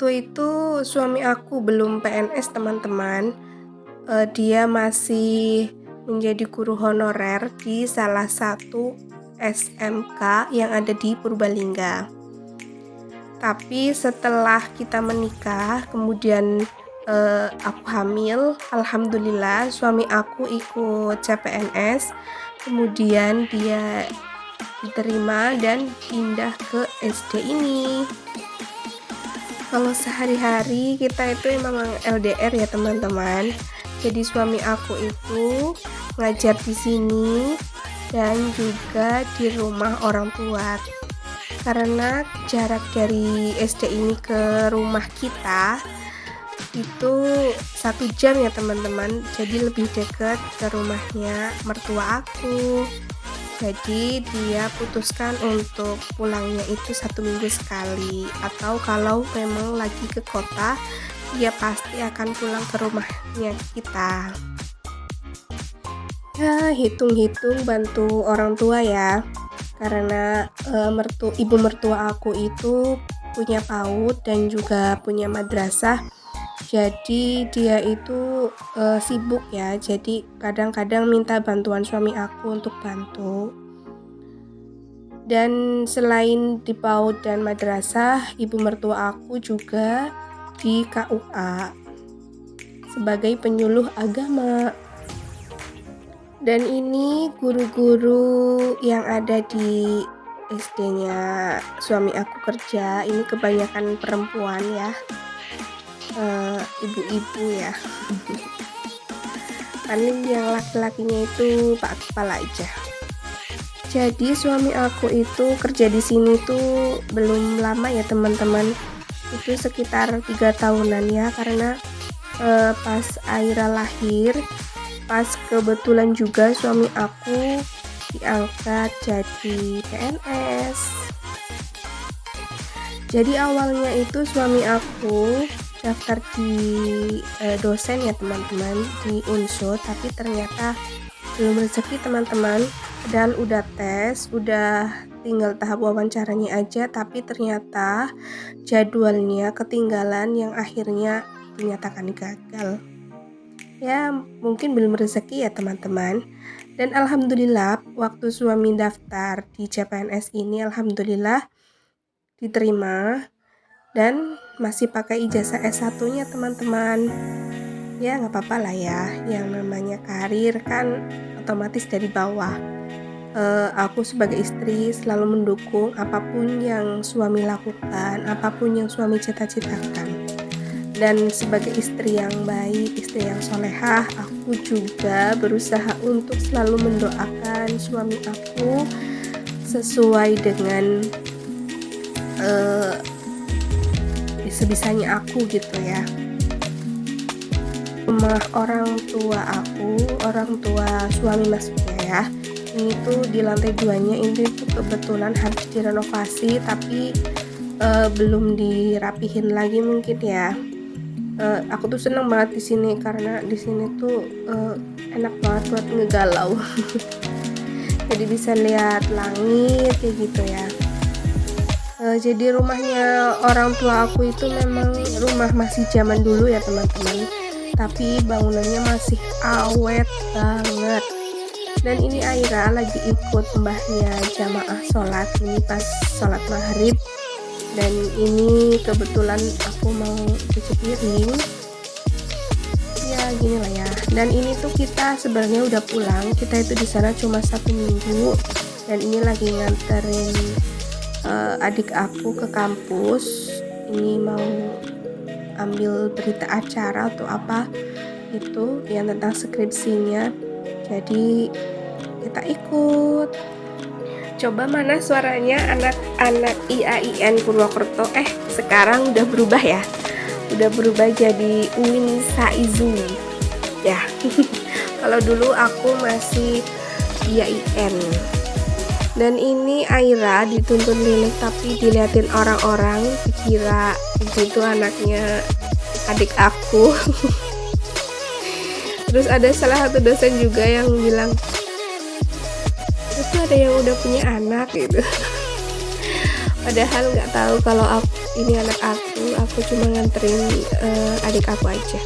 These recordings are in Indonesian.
Waktu itu suami aku belum PNS teman-teman, dia masih menjadi guru honorer di salah satu SMK yang ada di Purbalingga. Tapi setelah kita menikah, kemudian aku hamil, alhamdulillah suami aku ikut CPNS, kemudian dia diterima dan pindah ke SD ini. Kalau sehari-hari kita itu memang LDR ya teman-teman. Jadi suami aku itu ngajar di sini dan juga di rumah orang tua. Karena jarak dari SD ini ke rumah kita itu 1 jam ya teman-teman. Jadi lebih dekat ke rumahnya mertua aku. Jadi dia putuskan untuk pulangnya itu 1 minggu sekali, atau kalau memang lagi ke kota dia pasti akan pulang ke rumahnya kita. Ya, hitung-hitung bantu orang tua ya, karena ibu mertua aku itu punya PAUD dan juga punya madrasah. Jadi dia itu sibuk ya, jadi kadang-kadang minta bantuan suami aku untuk bantu. Dan selain di PAUD dan madrasah, ibu mertua aku juga di KUA sebagai penyuluh agama. Dan ini guru-guru yang ada di SD-nya suami aku kerja, ini kebanyakan perempuan ya, ibu-ibu ya. Paling yang laki-lakinya itu Pak Kepala aja. Jadi suami aku itu kerja di sini tuh belum lama ya teman-teman, itu sekitar 3 tahunan ya, karena pas Aira lahir, pas kebetulan juga suami aku diangkat jadi PNS. Jadi awalnya itu suami aku daftar di dosen ya teman-teman, di Unsur, tapi ternyata belum rezeki teman-teman. Padahal udah tes, udah tinggal tahap wawancaranya aja, tapi ternyata jadwalnya ketinggalan yang akhirnya dinyatakan gagal. Ya mungkin belum rezeki ya teman-teman. Dan alhamdulillah waktu suami daftar di CPNS ini alhamdulillah diterima dan masih pakai ijazah S1-nya teman-teman. Ya nggak apa-apa lah ya, yang namanya karir kan otomatis dari bawah. Aku sebagai istri selalu mendukung apapun yang suami lakukan, apapun yang suami cita-citakan. Dan sebagai istri yang baik, istri yang solehah, aku juga berusaha untuk selalu mendoakan suami aku sesuai dengan sebisanya aku gitu ya. Rumah orang tua aku, orang tua suami maksudnya ya, ini tuh di lantai 2-nya ini tuh kebetulan habis direnovasi tapi belum dirapihin lagi mungkin ya. Aku tuh seneng banget di sini karena di sini tuh enak banget buat ngegalau. Jadi bisa lihat langit kayak gitu ya. Jadi rumahnya orang tua aku itu memang rumah masih zaman dulu ya teman-teman, tapi bangunannya masih awet banget. Dan ini Aira lagi ikut mbahnya jamaah sholat ini pas sholat maghrib. Dan ini kebetulan aku mau cuci piring. Ya gini lah ya. Dan ini tuh kita sebenarnya udah pulang. Kita itu di sana cuma 1 minggu. Dan ini lagi nganterin adik aku ke kampus. Ini mau ambil berita acara atau apa itu yang tentang skripsinya. Jadi kita ikut. Coba mana suaranya anak-anak IAIN Purwokerto. Sekarang udah berubah ya. Udah berubah jadi Uin Saizu ya. Kalau dulu aku masih IAIN. Dan ini Aira dituntun lilik tapi diliatin orang-orang dikira itu anaknya adik aku. Terus ada salah satu dosen juga yang bilang, itu ada yang udah punya anak gitu. Padahal nggak tahu kalau ini anak aku cuma nganterin adik aku aja.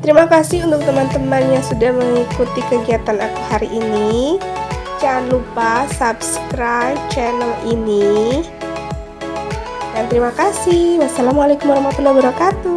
Terima kasih untuk teman-teman yang sudah mengikuti kegiatan aku hari ini. Jangan lupa subscribe channel ini. Dan terima kasih. Wassalamualaikum warahmatullahi wabarakatuh.